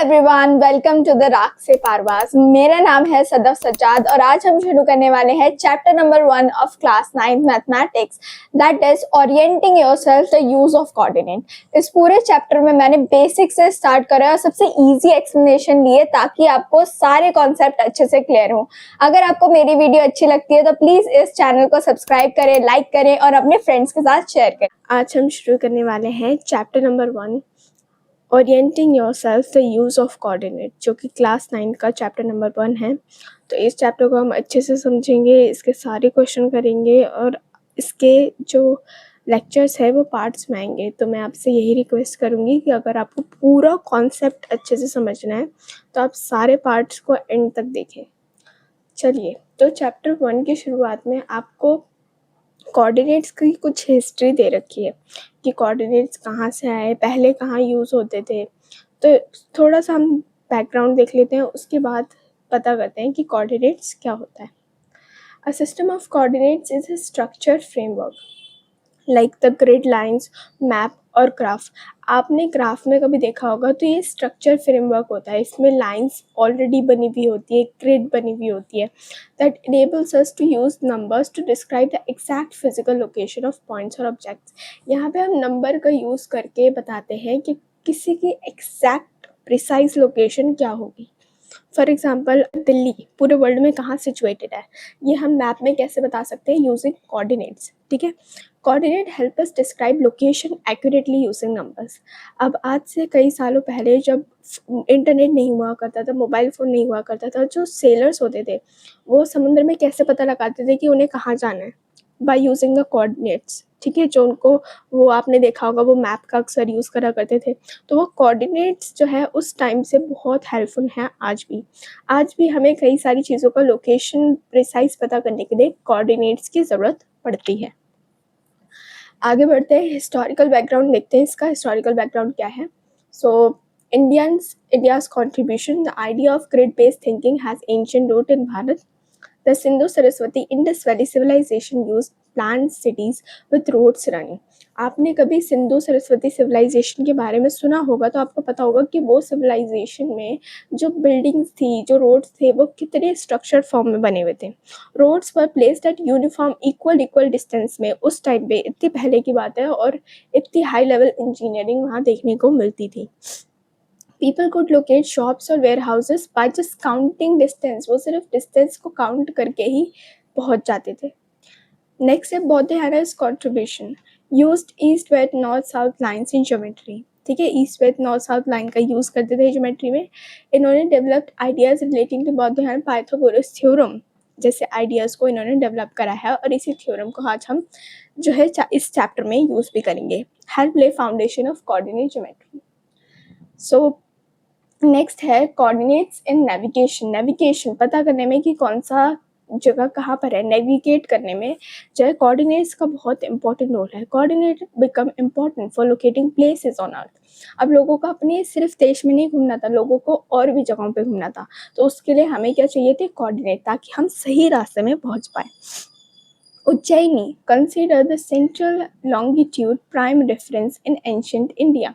Everyone, welcome to the राग से पारवास। मेरा नाम है सदफ सज्जाद और आज हम शुरू करने वाले हैं chapter number 1 of class 9 mathematics, that is orienting yourself the use of coordinate. इस पूरे चैप्टर में मैंने बेसिक से स्टार्ट करा और सबसे इजी एक्सप्लेनेशन लिए ताकि आपको सारे कॉन्सेप्ट अच्छे से क्लियर हो। अगर आपको मेरी वीडियो अच्छी लगती है तो प्लीज इस चैनल को सब्सक्राइब करें, लाइक करें और अपने फ्रेंड्स के साथ शेयर करें। आज हम शुरू करने वाले हैं chapter number 1, orienting yourself the use of coordinate, जो कि क्लास 9 का चैप्टर नंबर 1 है। तो इस चैप्टर को हम अच्छे से समझेंगे, इसके सारे क्वेश्चन करेंगे और इसके जो लेक्चर्स है वो पार्ट्स में आएंगे। तो मैं आपसे यही रिक्वेस्ट करूँगी कि अगर आपको पूरा कॉन्सेप्ट अच्छे से समझना है तो आप सारे पार्ट्स को एंड तक देखें। चलिए, तो चैप्टर 1 की शुरुआत में आपको कोऑर्डिनेट्स की कुछ हिस्ट्री दे रखी है कि कोऑर्डिनेट्स कहाँ से आए, पहले कहाँ यूज़ होते थे। तो थोड़ा सा हम बैकग्राउंड देख लेते हैं, उसके बाद पता करते हैं कि कोऑर्डिनेट्स क्या होता है। A system of coordinates is a structured framework like the grid lines, map और ग्राफ। आपने ग्राफ में कभी देखा होगा तो ये स्ट्रक्चर फ्रेमवर्क होता है। इसमें लाइंस ऑलरेडी बनी हुई होती है, ग्रिड बनी हुई होती है that enables us to use numbers to describe the exact physical location of points और objects। यहाँ पे हम नंबर का यूज़ करके बताते हैं कि किसी की एग्जैक्ट प्रिसाइज लोकेशन क्या होगी। फॉर एग्जाम्पल, दिल्ली पूरे वर्ल्ड में कहाँ सिचुएटेड है, ये हम मैप में कैसे बता सकते हैं, यूजिंग कोऑर्डिनेट्स। ठीक है, coordinate help us describe location accurately using numbers. अब आज से कई सालों पहले जब इंटरनेट नहीं हुआ करता था, मोबाइल फ़ोन नहीं हुआ करता था, जो सेलर्स होते थे वो समुद्र में कैसे पता लगाते थे कि उन्हें कहाँ जाना है, बाय यूजिंग द कोऑर्डिनेट्स। ठीक है, जो उनको, वो आपने देखा होगा वो मैप का अक्सर यूज़ करा करते थे। तो वो कोऑर्डिनेट्स जो है उस टाइम से बहुत हेल्पफुल हैं आज भी हमें कई सारी चीज़ों का लोकेशन प्रिसाइज पता करने के लिए कोऑर्डिनेट्स की ज़रूरत पड़ती है। आगे बढ़ते हैं, हिस्टोरिकल बैकग्राउंड देखते हैं। इसका हिस्टोरिकल बैकग्राउंड क्या है। सो India's contribution, the idea of grid-based thinking has ancient root in Bharat. The Sindhu-Saraswati Indus Valley civilization used planned cities with roads running. आपने कभी सिंधु सरस्वती सिविलाइजेशन के बारे में सुना होगा तो आपको पता होगा कि वो सिविलाइजेशन में जो बिल्डिंग्स थी, जो रोड्स थे, वो कितने स्ट्रक्चर्ड फॉर्म में बने हुए थे। Roads were placed at uniform equal distance में। उस टाइम पे, इतनी पहले की बात है, और इतनी हाई लेवल इंजीनियरिंग वहाँ देखने को मिलती थी। पीपल कुड लोकेट शॉप्स और warehouses by just counting distance. वो सिर्फ डिस्टेंस को काउंट करके ही पहुंच जाते थे। नेक्स्ट है Baudhayana's contribution, used east west north south lines in geometry. ठीक है, east west north south line का यूज़ करते थे ज्योमेट्री में। इन्होंने developed ideas relating to Baudhayana Pythagoras theorem जैसे आइडियाज़ को इन्होंने डेवलप करा है, और इसी थ्योरम को आज हम जो है इस चैप्टर में यूज़ भी करेंगे। हेल्प ले foundation of coordinate geometry. So next है कोऑर्डिनेट्स इन नेविगेशन पता करने में कि कौन सा जगह कहाँ पर है, नेविगेट करने में जो है कोऑर्डिनेट्स का बहुत इंपॉर्टेंट रोल है। Coordinate become important for locating places on earth. अब लोगों को अपने सिर्फ देश में नहीं घूमना था, लोगों को और भी जगहों पे घूमना था, तो उसके लिए हमें क्या चाहिए थे, कोऑर्डिनेट, ताकि हम सही रास्ते में पहुँच पाए। Ujjaini consider the central longitude prime reference in ancient India.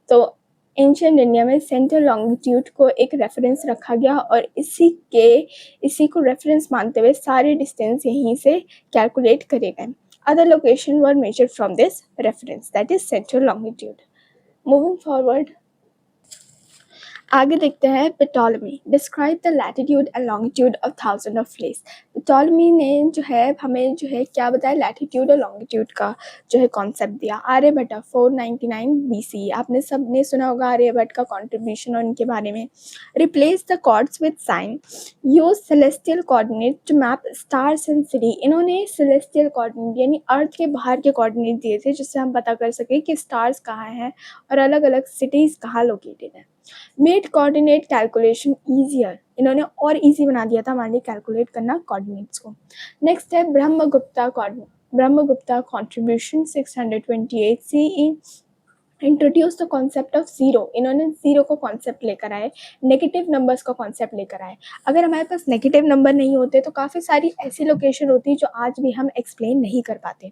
तो एंशिएंट इंडिया में सेंट्रल लॉन्गिट्यूड को एक रेफरेंस रखा गया और इसी को रेफरेंस मानते हुए सारे डिस्टेंस यहीं से कैलकुलेट करे गए। Other location were measured from this reference, that is central longitude. Moving forward, आगे देखते हैं Ptolemy, describe the latitude and longitude of thousand of place. Ptolemy ने जो है हमें जो है क्या बताया, लैटिट्यूड और लॉन्गिट्यूड का जो है कॉन्सेप्ट दिया। आर्यभट्ट 499 BC, आपने सबने सुना होगा आर्यभट्ट का कॉन्ट्रीब्यूशन और इनके बारे में। Replace the cords with sine, use celestial coordinate to map stars and city. इन्होंने सेलेस्टियल कोऑर्डिनेट यानी अर्थ के बाहर के कोऑर्डिनेट दिए थे जिससे हम पता कर सके कि स्टार्स कहाँ हैं और अलग अलग सिटीज़ कहाँ लोकेटेड है। मेड कोऑर्डिनेट कैलकुलेशन ईजियर, इन्होंने और इजी बना दिया था हमारे लिए कैलकुलेट करना कोऑर्डिनेट्स को। नेक्स्ट है Brahmagupta contribution 628 CE introduce the concept of zero, इन्होंने ज़ीरो को कॉन्सेप्ट लेकर आए, नेगेटिव नंबर्स का कॉन्सेप्ट लेकर आए। अगर हमारे पास नेगेटिव नंबर नहीं होते तो काफ़ी सारी ऐसी लोकेशन होती जो आज भी हम एक्सप्लेन नहीं कर पाते।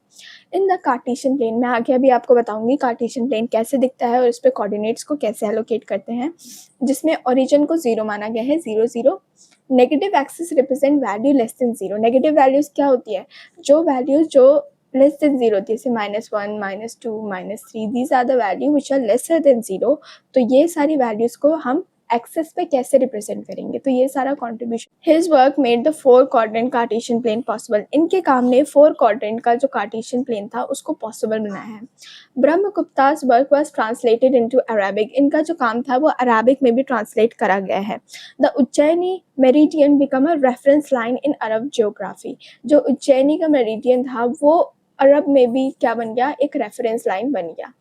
इन द कार्टेशियन प्लेन, मैं आगे अभी आपको बताऊंगी कार्टेशियन प्लेन कैसे दिखता है और इस पे कोऑर्डिनेट्स को कैसे एलोकेट करते हैं, जिसमें ओरिजिन को ज़ीरो माना गया है, 0 0। Negative axis represent value less than zero. Negative values क्या होती है? जो वैल्यूज़ जो लेस देन ज़ीरो, जैसे -1, -2, -3, these are the value which are lesser than zero. तो ये सारी वैल्यूज़ को हम एक्सेस पे कैसे रिप्रेजेंट करेंगे, तो ये सारा contribution. His work made the 4 quadrant Cartesian plane possible. इनके काम ने 4 क्वाड्रेंट का जो कार्टेशियन प्लेन था उसको पॉसिबल बनाया है। Brahmagupta's work was translated into Arabic. इनका जो काम था वो अरेबिक में भी ट्रांसलेट करा गया है। The Ujjaini meridian become a reference line in Arab geography. जो उज्जैनी का मेरिडियन था वो अरब में भी क्या बन गया, एक रेफरेंस लाइन बन गया।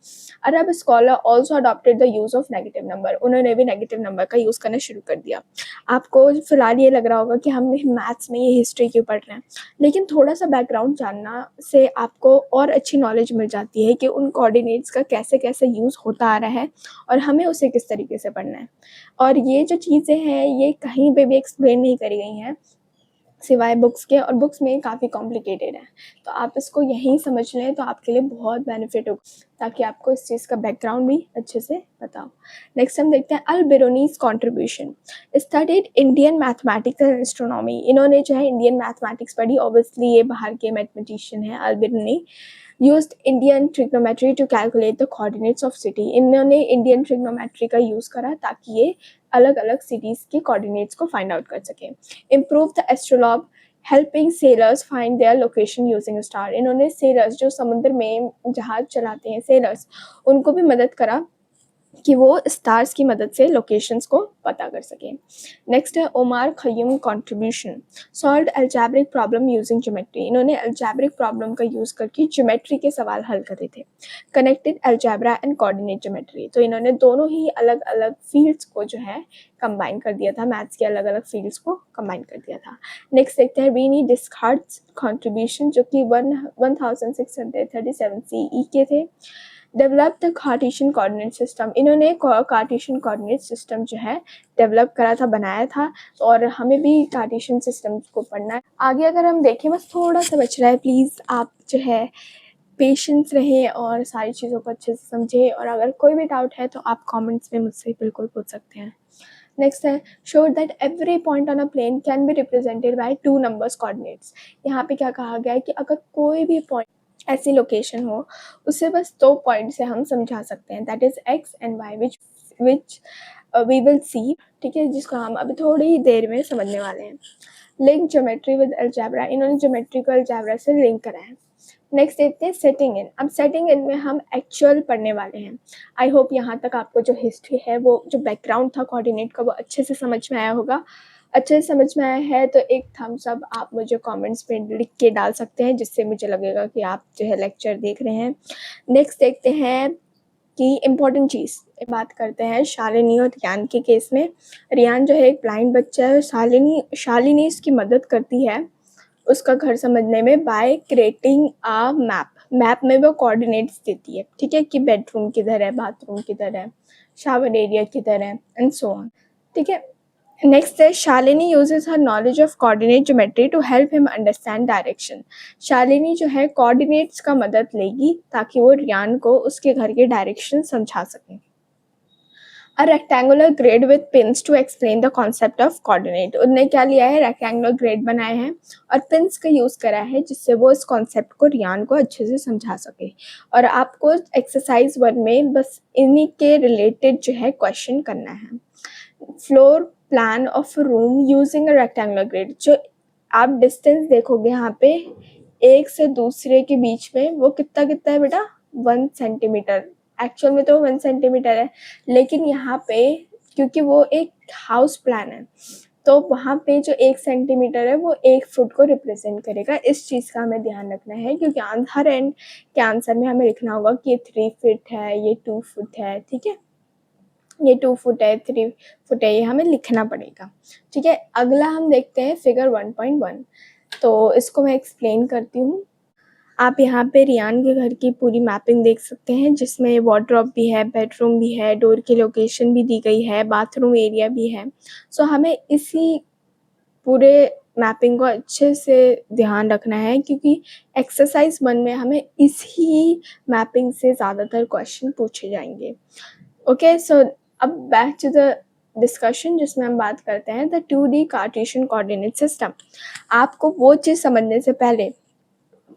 Arab scholar also adopted the use of negative number. उन्होंने भी नेगेटिव नंबर का यूज़ करना शुरू कर दिया। आपको फिलहाल ये लग रहा होगा कि हम मैथ्स में ये हिस्ट्री क्यों पढ़ रहे हैं, लेकिन थोड़ा सा बैकग्राउंड जानना से आपको और अच्छी नॉलेज मिल जाती है कि उन कोऑर्डिनेट्स का कैसे कैसे यूज़ होता आ रहा है और हमें उसे किस तरीके से पढ़ना है। और ये जो चीज़ें हैं ये कहीं पे भी एक्सप्लेन नहीं करी गई हैं सिवाय बुक्स के, और बुक्स में काफ़ी कॉम्प्लिकेटेड है। तो आप इसको यहीं समझ लें तो आपके लिए बहुत बेनिफिट होगा, ताकि आपको इस चीज़ का बैकग्राउंड भी अच्छे से पता हो। नेक्स्ट हम देखते हैं Al Biruni's contribution. Studied Indian mathematics and astronomy. इन्होंने जो है इंडियन मैथमेटिक्स पढ़ी, ऑब्वियसली ये बाहर के मैथमेटिशियन हैं अल Biruni. used Indian trigonometry to calculate the coordinates of city। इन्होंने इंडियन ट्रिग्नोमेट्री का यूज़ करा ताकि ये अलग अलग सिटीज़ के कोऑर्डिनेट्स को फाइंड आउट कर सकें। Improve the astrolabe helping sailors find their location using star. इन्होंने सेलर्स जो समुद्र में जहाज चलाते हैं सेलर्स, उनको भी मदद करा कि वो स्टार्स की मदद से लोकेशंस को पता कर सकें। नेक्स्ट है Omar Khayyam contribution. Solve algebraic problem using geometry. इन्होंने अलजेब्रिक प्रॉब्लम का यूज़ करके ज्योमेट्री के सवाल हल करे थे। Connected algebra and coordinate geometry. तो इन्होंने दोनों ही अलग अलग फील्ड्स को जो है कंबाइन कर दिया था, मैथ्स के अलग अलग फील्ड्स को कंबाइन कर दिया था। नेक्स्ट देखते हैं रीनी डिस्कार्ड्स कंट्रीब्यूशन, जो कि 1637 CE के थे। Develop the Cartesian coordinate system. इन्होंने कार्टेशियन कोऑर्डिनेट सिस्टम जो है डेवलप करा था, बनाया था, और हमें भी कार्टेशियन सिस्टम को पढ़ना है। आगे अगर हम देखें, बस थोड़ा सा बच रहा है, प्लीज़ आप जो है पेशेंस रहें और सारी चीज़ों को अच्छे से समझें, और अगर कोई भी डाउट है तो आप कमेंट्स में मुझसे बिल्कुल पूछ सकते हैं। नेक्स्ट है show that every point on a plane can be represented by 2 numbers coordinates. यहाँ पे क्या कहा गया है कि अगर कोई भी पॉइंट ऐसी लोकेशन हो उसे बस 2 पॉइंट से हम समझा सकते हैं, that is X and Y, which we will see. ठीक है, जिसको हम अभी थोड़ी ही देर में समझने वाले हैं। Link geometry with algebra. इन्होंने ज्योमेट्री को अलजेब्रा से लिंक करा है। नेक्स्ट देखते हैं सेटिंग इन। अब सेटिंग इन में हम एक्चुअल पढ़ने वाले हैं। आई होप यहाँ तक आपको जो हिस्ट्री है, वो जो बैकग्राउंड था कोऑर्डिनेट का, वो अच्छे से समझ में आया होगा। अच्छे से समझ में आया है तो एक थम्स अप आप मुझे कमेंट्स पे लिख के डाल सकते हैं, जिससे मुझे लगेगा कि आप जो है लेक्चर देख रहे हैं। नेक्स्ट देखते हैं कि इम्पोर्टेंट चीज़ बात करते हैं शालिनी और रियान के केस में। रियान जो है एक ब्लाइंड बच्चा है, शालिनी इसकी मदद करती है उसका घर समझने में by creating a map. Map में वो कोऑर्डिनेट्स देती है, ठीक है, कि बेडरूम किधर है, बाथरूम किधर है, शावर एरिया किधर है, एंड सो ऑन। ठीक है, नेक्स्ट है Shalini uses her knowledge of coordinate geometry to help him understand direction. Shalini जो है कोऑर्डिनेट्स का मदद लेगी ताकि वो रियान को उसके घर के डायरेक्शन समझा सके। A rectangular grid with pins to explain the concept of coordinate। उन्होंने क्या लिया है, रेक्टेंगुलर ग्रिड बनाए हैं और पिंस का यूज़ करा है, जिससे वो इस कॉन्सेप्ट को रियान को अच्छे से समझा सके। और आपको एक्सरसाइज 1 में बस इन्हीं के रिलेटेड जो है क्वेश्चन करना है। Floor plan of room using a rectangular grid. जो आप डिस्टेंस देखोगे यहाँ पे एक से दूसरे के बीच में, वो कितना कितना है बेटा, 1 सेंटीमीटर। एक्चुअल में तो 1 सेंटीमीटर है, लेकिन यहाँ पे क्योंकि वो एक हाउस प्लान है तो वहाँ पे जो 1 सेंटीमीटर है वो 1 फुट को रिप्रेजेंट करेगा। इस चीज़ का हमें ध्यान रखना है, क्योंकि हर एंड के आंसर में हमें लिखना होगा कि ये 3 फीट है, ये 2 फुट है। ठीक है, ये 2 फुट है, 3 फुट है, ये हमें लिखना पड़ेगा। ठीक है, अगला हम देखते हैं फिगर 1.1। तो इसको मैं एक्सप्लेन करती हूँ। आप यहाँ पे रियान के घर की पूरी मैपिंग देख सकते हैं, जिसमें वार्डरोब भी है, बेडरूम भी है, डोर की लोकेशन भी दी गई है, बाथरूम एरिया भी है। सो हमें इसी पूरे मैपिंग को अच्छे से ध्यान रखना है, क्योंकि एक्सरसाइज 1 में हमें इसी मैपिंग से ज़्यादातर क्वेश्चन पूछे जाएंगे। ओके, सो अब बैक टू द डिस्कशन, जिसमें हम बात करते हैं the 2D Cartesian coordinate system. आपको वो चीज़ समझने से पहले,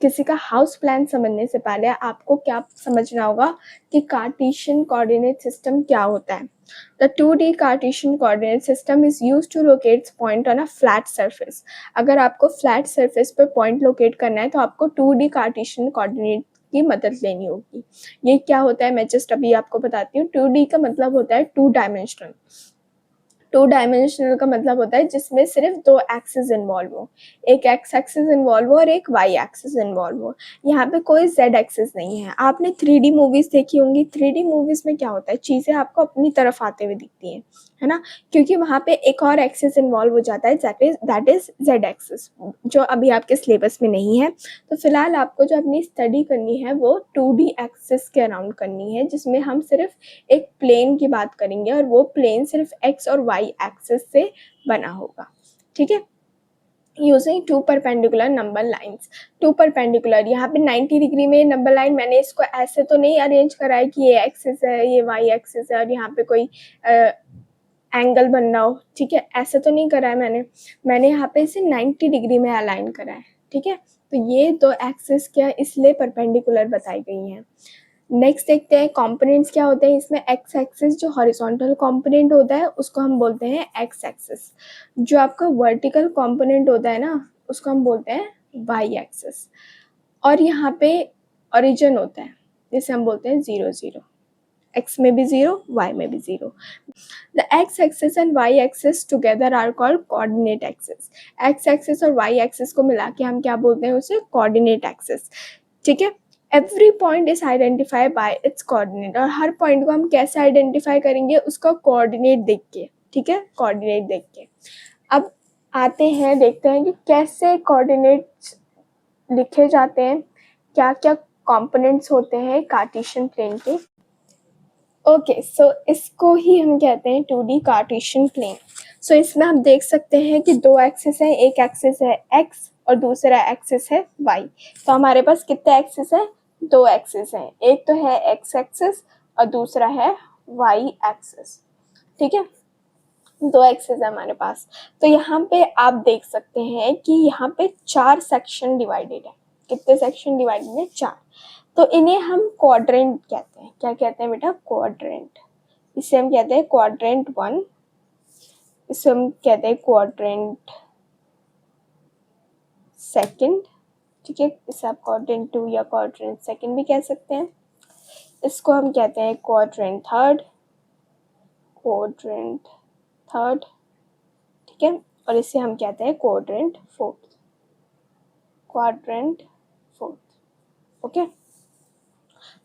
किसी का हाउस प्लान समझने से पहले, आपको क्या समझना होगा कि कार्टेशियन कोऑर्डिनेट सिस्टम क्या होता है। The 2D Cartesian coordinate system is used to locate point on a flat surface. अगर आपको फ्लैट सरफेस पे पॉइंट लोकेट करना है तो आपको 2D कार्टेशियन कोऑर्डिनेट की मदद लेनी होगी। ये क्या होता है मैं जस्ट अभी आपको बताती हूँ। 2D का मतलब होता है 2 डायमेंशनल। 2 डायमेंशनल का मतलब होता है जिसमें सिर्फ 2 एक्सिस इन्वॉल्व हो, एक एक्स एक्सिस इन्वॉल्व हो और एक वाई एक्सिस इन्वॉल्व हो। यहाँ पे कोई जेड एक्सिस नहीं है। आपने 3D मूवीज देखी होंगी। 3D मूवीज में क्या होता है, चीज़ें आपको अपनी तरफ आते हुए दिखती हैं, है ना, क्योंकि वहाँ पे एक और एक्सिस इन्वॉल्व हो जाता है, दैट इज जेड एक्सिस, जो अभी आपके सिलेबस में नहीं है। तो फिलहाल आपको जो अपनी स्टडी करनी है वो 2D एक्सिस के अराउंड करनी है, जिसमें हम सिर्फ एक प्लेन की बात करेंगे और वो प्लेन सिर्फ एक्स और वाई एक्सिस से बना होगा। ठीक है, using 2 perpendicular number lines. 2 perpendicular, यहाँ पे 90 डिग्री में नंबर लाइन, मैंने इसको ऐसे तो नहीं अरेंज करा है कि ये एक्सिस है, ये वाई एक्सिस है और यहाँ पे कोई एंगल बन रहा हो। ठीक है, ऐसे तो नहीं करा है मैंने यहाँ पे इसे 90 डिग्री में अलाइन करा है। ठीक है, तो ये 2 एक्सिस क्या इसलिए परपेंडिकुलर बताई गई हैं। नेक्स्ट देखते हैं कंपोनेंट्स क्या होते हैं इसमें। एक्स एक्सिस जो हॉरिजॉन्टल कंपोनेंट होता है उसको हम बोलते हैं एक्स एक्सिस। जो आपका वर्टिकल कंपोनेंट होता है ना उसको हम बोलते हैं वाई एक्सिस। और यहाँ पे ओरिजिन होता है जिसे हम बोलते हैं 0 0। एक्स में भी 0, वाई में भी 0। The X axis and Y axis together are called coordinate axis. X axis और वाई एक्सिस को मिला के हम क्या बोलते हैं, उसे कोऑर्डिनेट एक्सिस। ठीक है, every point is identify bye it's coordinate. और हर पॉइंट को हम कैसे आइडेंटिफाई करेंगे, उसका कोऑर्डिनेट देख के। ठीक है, कोऑर्डिनेट देख के। अब आते हैं, देखते हैं कि कैसे कोऑर्डिनेट्स लिखे जाते हैं, क्या क्या कंपोनेंट्स होते हैं कार्टेशियन प्लेन के। ओके, सो इसको ही हम कहते हैं 2D कार्टेशियन प्लेन। सो इसमें हम देख सकते हैं कि 2 एक्सिस है, एक एक्सिस है एक्स और दूसरा एक्सिस है वाई। तो हमारे पास कितने एक्सिस है, 2 एक्सिस है, एक तो है एक्स एक्सिस और दूसरा है वाई एक्सिस। ठीक है, 2 एक्सिस है हमारे पास। तो यहाँ पे आप देख सकते हैं कि यहाँ पे 4 सेक्शन डिवाइडेड है। कितने सेक्शन डिवाइडेड है, 4। तो इन्हें हम क्वाड्रेंट कहते हैं। क्या कहते हैं बेटा, क्वाड्रेंट। इसे हम कहते हैं क्वाड्रेंट 1, इसे हम कहते हैं क्वाड्रेंट सेकंड। ठीक है, इसे आप क्वाड्रेंट 2 या क्वाड्रेंट सेकंड भी कह सकते हैं। इसको हम कहते हैं क्वाड्रेंट थर्ड, क्वाड्रेंट थर्ड। ठीक है, और इसे हम कहते हैं quadrant fourth, quadrant fourth. Okay,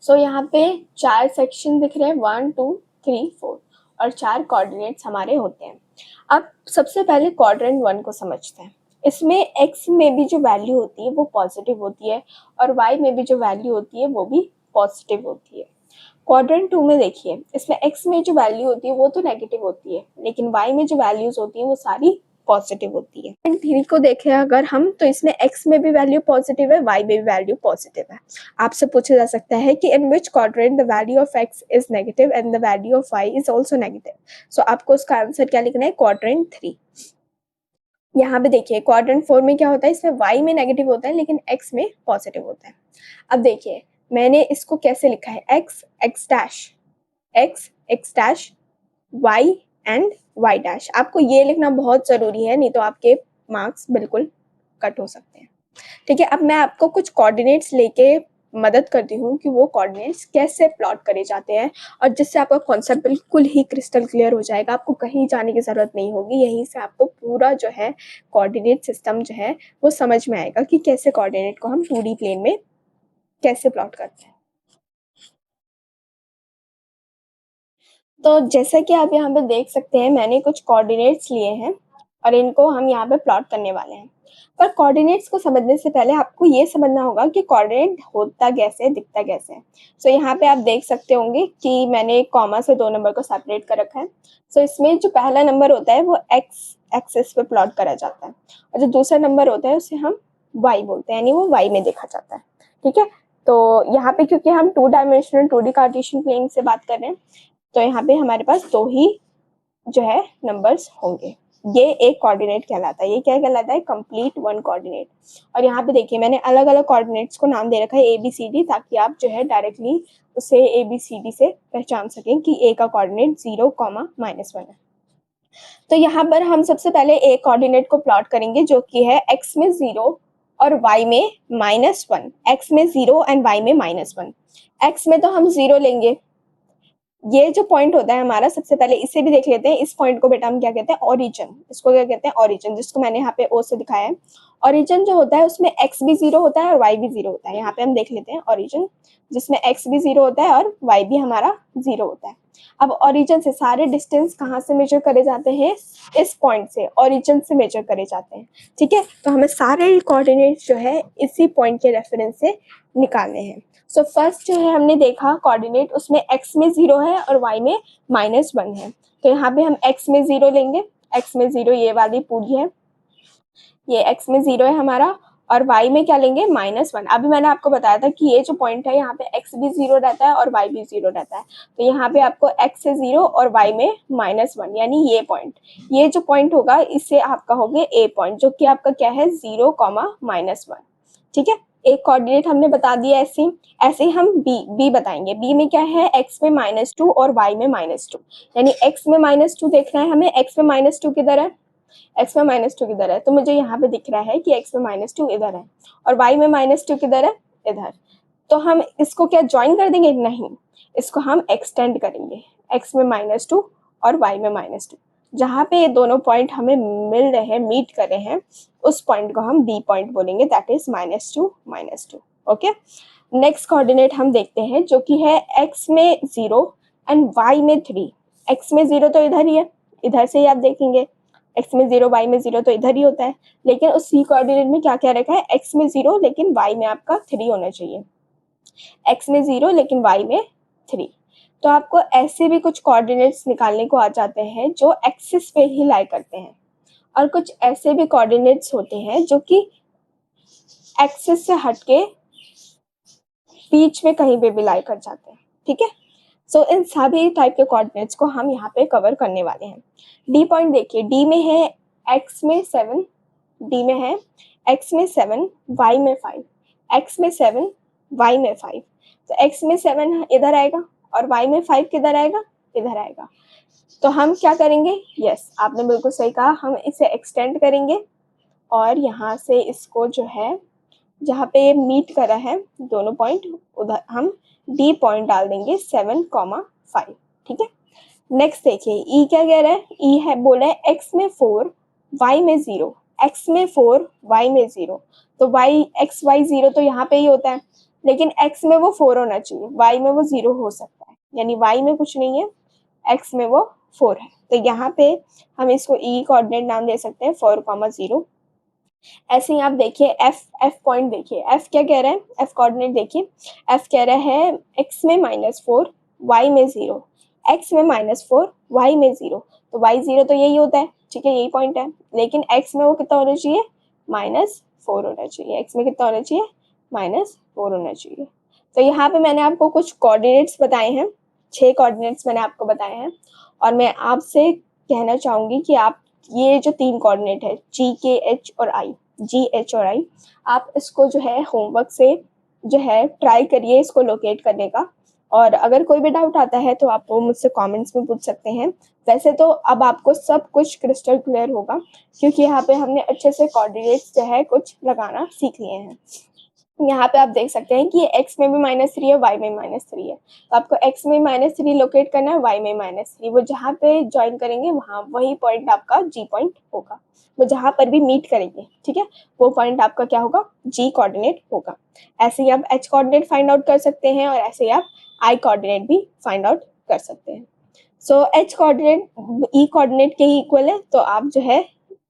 so यहाँ पे 4 सेक्शन दिख रहे हैं, 1 2 3 4, और 4 कोऑर्डिनेट्स हमारे होते हैं। अब सबसे पहले क्वाड्रेंट 1 को समझते हैं। इसमें एक्स में भी जो वैल्यू होती है वो पॉजिटिव होती है और वाई में भी जो वैल्यू होती है वो भी पॉजिटिव होती है। क्वाड्रेंट 2 में देखिए, इसमें एक्स में जो वैल्यू होती है वो तो नेगेटिव होती है, लेकिन वाई में जो वैल्यूज होती है वो सारी पॉजिटिव होती है। एंड 3 को देखें अगर हम, तो इसमें एक्स में भी वैल्यू पॉजिटिव है, वाई में भी वैल्यू पॉजिटिव है। आपसे पूछा जा सकता है कि in which quadrant the value of x is negative and the value of y is also negative. So आपको उसका आंसर क्या लिखना है, क्वाड्रेंट 3। यहाँ पे देखिए क्वाड्रेंट 4 में क्या होता है, इसमें वाई में नेगेटिव होता है लेकिन एक्स में पॉजिटिव होता है। अब देखिए मैंने इसको कैसे लिखा है, X X dash, X X dash, Y and Y dash. आपको ये लिखना बहुत ज़रूरी है, नहीं तो आपके मार्क्स बिल्कुल कट हो सकते हैं। ठीक है, अब मैं आपको कुछ कोऑर्डिनेट्स लेके मदद करती हूँ कि वो कोऑर्डिनेट्स कैसे प्लॉट करे जाते हैं, और जिससे आपका कॉन्सेप्ट बिल्कुल ही क्रिस्टल क्लियर हो जाएगा। आपको कहीं जाने की ज़रूरत नहीं होगी, यहीं से आपको पूरा जो है कोऑर्डिनेट सिस्टम जो है वो समझ में आएगा कि कैसे कोऑर्डिनेट को हम 2D प्लेन में कैसे प्लॉट करते हैं। तो जैसा कि आप यहाँ पे देख सकते हैं, मैंने कुछ कोऑर्डिनेट्स लिए हैं। और इनको हम यहाँ पे प्लॉट करने वाले हैं। पर कोऑर्डिनेट्स को समझने से पहले आपको ये समझना होगा कि कोऑर्डिनेट होता कैसे है, दिखता कैसे है। सो यहाँ पे आप देख सकते होंगे कि मैंने कॉमा से 2 नंबर को सेपरेट कर रखा है। सो इसमें जो पहला नंबर होता है वो एक्स एक्सिस पे प्लॉट करा जाता है, और जो दूसरा नंबर होता है उसे हम वाई बोलते हैं, यानी वो वाई में देखा जाता है। ठीक है, तो यहाँ पे क्योंकि हम 2 डायमेंशनल 2D कार्टेशियन प्लेन से बात कर रहे हैं, तो यहाँ पे हमारे पास 2 ही जो है नंबर्स होंगे। ये एक कोऑर्डिनेट कहलाता है। ये क्या कहलाता है? Complete one coordinate. और यहाँ पे देखिए मैंने अलग अलग कोऑर्डिनेट्स को नाम दे रखा है ABCD, ताकि आप जो है डायरेक्टली उसे ABCD से पहचान सकें कि A का कोऑर्डिनेट 0, -1 है। तो यहाँ पर हम सबसे पहले A कोऑर्डिनेट को प्लॉट करेंगे, जो कि है x में 0 और y में -1। x में 0 एंड y में -1। x में तो हम 0 लेंगे। ये जो पॉइंट होता है हमारा, सबसे पहले इसे भी देख लेते हैं। इस पॉइंट को बेटा हम क्या कहते हैं? ओरिजिन। इसको क्या कहते हैं? ओरिजिन, जिसको मैंने यहाँ पे ओ से दिखाया है। ओरिजिन जो होता है उसमें x भी 0 होता है और y भी 0 होता है। यहाँ पे हम देख लेते हैं ओरिजिन, जिसमें x भी 0 होता है और y भी हमारा 0 होता है। अब ओरिजिन से सारे डिस्टेंस कहाँ से मेजर करे जाते हैं? इस पॉइंट से, ओरिजिन से मेजर करे जाते हैं। ठीक है, तो हमें सारे कोऑर्डिनेट्स जो है इसी पॉइंट के रेफरेंस से निकालने हैं। सो फर्स्ट जो है हमने देखा कोऑर्डिनेट, उसमें x में 0 है और y में -1 है। तो यहाँ पे हम x में 0 लेंगे। x में 0 ये वाली पूरी है, ये x में 0 है हमारा, और y में क्या लेंगे? -1। अभी मैंने आपको बताया था कि ये जो पॉइंट है यहाँ पे x भी 0 रहता है और y भी 0 रहता है। तो यहाँ पे आपको x से 0 और y में -1, यानी ये पॉइंट, ये जो पॉइंट होगा इससे आप कहोगे A पॉइंट, जो कि आपका क्या है? 0, -1। ठीक है, एक कोऑर्डिनेट हमने बता दिया। ऐसे ही हम b बताएंगे। b में क्या है? x में -2 और y में -2, यानी x में -2 देखना है हमें। x में -2 किधर है? x में -2 किधर है? तो मुझे यहाँ पे दिख रहा है कि x में -2 इधर है, और y में -2 किधर है? इधर। तो हम इसको क्या ज्वाइन कर देंगे? नहीं, इसको हम एक्सटेंड करेंगे। x में -2 और y में -2, जहाँ पे ये दोनों पॉइंट हमें मिल रहे हैं, मीट कर रहे हैं, उस पॉइंट को हम b पॉइंट बोलेंगे, that is -2, -2। Okay, next coordinate हम देखते हैं, जो कि है x में 0 एंड y में 3। x में 0 तो इधर ही है, इधर से ही आप देखेंगे। x में 0 y में 0 तो इधर ही होता है, लेकिन उस c कोऑर्डिनेट में क्या क्या रखा है? x में 0 लेकिन y में आपका 3 होना चाहिए। x में 0 लेकिन y में 3। तो आपको ऐसे भी कुछ कोऑर्डिनेट्स निकालने को आ जाते हैं जो एक्सिस पे ही लाई करते हैं, और कुछ ऐसे भी कोऑर्डिनेट्स होते हैं जो कि एक्सिस से हटके बीच में कहीं पे भी लाई कर जाते हैं। ठीक है, सो इन सभी टाइप के कोऑर्डिनेट्स को हम यहाँ पे कवर करने वाले हैं। डी पॉइंट देखिए, डी में है x में 7, डी में है x में 7, y में 5, x में 7, y में 5। तो x में 7 इधर आएगा और y में 5 किधर आएगा? इधर आएगा। तो हम क्या करेंगे? यस, आपने बिल्कुल सही कहा, हम इसे एक्सटेंड करेंगे और यहाँ से इसको जो है, जहाँ पे ये मीट करा है दोनों पॉइंट, उधर हम डी पॉइंट डाल देंगे 7, 5। ठीक है, नेक्स्ट देखिए ई क्या कह रहा है? ई है बोला है x में 4, y में 0। x में 4, y में 0, तो y x y 0 तो यहाँ पे ही होता है, लेकिन x में वो 4 होना चाहिए, y में वो 0 हो सकता है, यानी y में कुछ नहीं है, x में वो 4 है। तो यहाँ पे हम इसको ई कोऑर्डिनेट नाम दे सकते हैं 4, 0। ऐसे ही आप देखिए f पॉइंट देखिए, f क्या कह रहा है? f कोऑर्डिनेट देखिए, f कह रहा है x में -4, y में 0, x में -4, y में 0। तो y 0 तो यही होता है, ठीक है, यही पॉइंट है, लेकिन x में वो कितना होना चाहिए? -4 होना चाहिए। x में कितना होना चाहिए? -4 होना चाहिए। तो यहाँ पे मैंने आपको कुछ कोऑर्डिनेट्स बताए हैं, 6 कोऑर्डिनेट्स मैंने आपको बताए हैं, और मैं आपसे कहना चाहूंगी कि आप ये जो 3 कोऑर्डिनेट है G, K, H और I, G, H और I, आप इसको जो है होमवर्क से जो है ट्राई करिए इसको लोकेट करने का। और अगर कोई भी डाउट आता है तो आप वो मुझसे कमेंट्स में पूछ सकते हैं। वैसे तो अब आपको सब कुछ क्रिस्टल क्लियर होगा, क्योंकि यहाँ पे हमने अच्छे से कोऑर्डिनेट्स जो है कुछ लगाना सीख लिए हैं। यहाँ पे आप देख सकते हैं कि x में भी -3 है, y में -3 है, तो आपको x में -3 लोकेट करना है, y में -3, वो जहाँ पे ज्वाइन करेंगे वहाँ वही पॉइंट आपका g पॉइंट होगा, वो जहाँ पर भी मीट करेंगे, ठीक है, वो पॉइंट आपका क्या होगा? g कोऑर्डिनेट होगा। ऐसे ही आप h कोऑर्डिनेट फाइंड आउट कर सकते हैं, और ऐसे ही आप i कोऑर्डिनेट भी फाइंड आउट कर सकते हैं। So h coordinate e coordinate के ही इक्वल है, तो आप जो है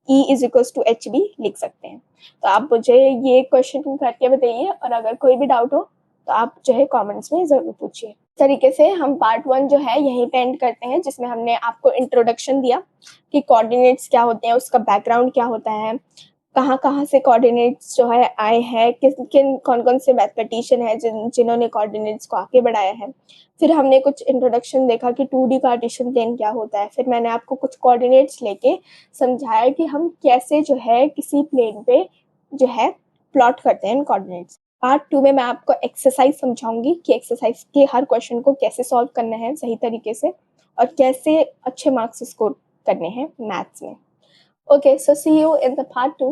E is equals to H भी लिख सकते हैं। तो आप मुझे ये क्वेश्चन करके बताइए, और अगर कोई भी डाउट हो तो आप जो है कमेंट्स में ज़रूर पूछिए। इस तरीके से हम पार्ट 1 जो है यहीं पे एंड करते हैं, जिसमें हमने आपको इंट्रोडक्शन दिया कि कोऑर्डिनेट्स क्या होते हैं, उसका बैकग्राउंड क्या होता है, कहाँ से कोऑर्डिनेट्स जो है आए हैं, कौन-कौन से मैथमेटिशियन हैं जिन्होंने कोऑर्डिनेट्स को आगे बढ़ाया है। फिर हमने कुछ इंट्रोडक्शन देखा कि 2D कार्टेशियन प्लेन क्या होता है। फिर मैंने आपको कुछ कोऑर्डिनेट्स लेके समझाया कि हम कैसे जो है किसी प्लेन पे जो है प्लॉट करते हैं कोऑर्डिनेट्स। पार्ट 2 में मैं आपको एक्सरसाइज समझाऊंगी कि एक्सरसाइज के हर क्वेश्चन को कैसे सॉल्व करना है सही तरीके से, और कैसे अच्छे मार्क्स स्कोर करने हैं मैथ्स में। Okay, so see you in the part 2.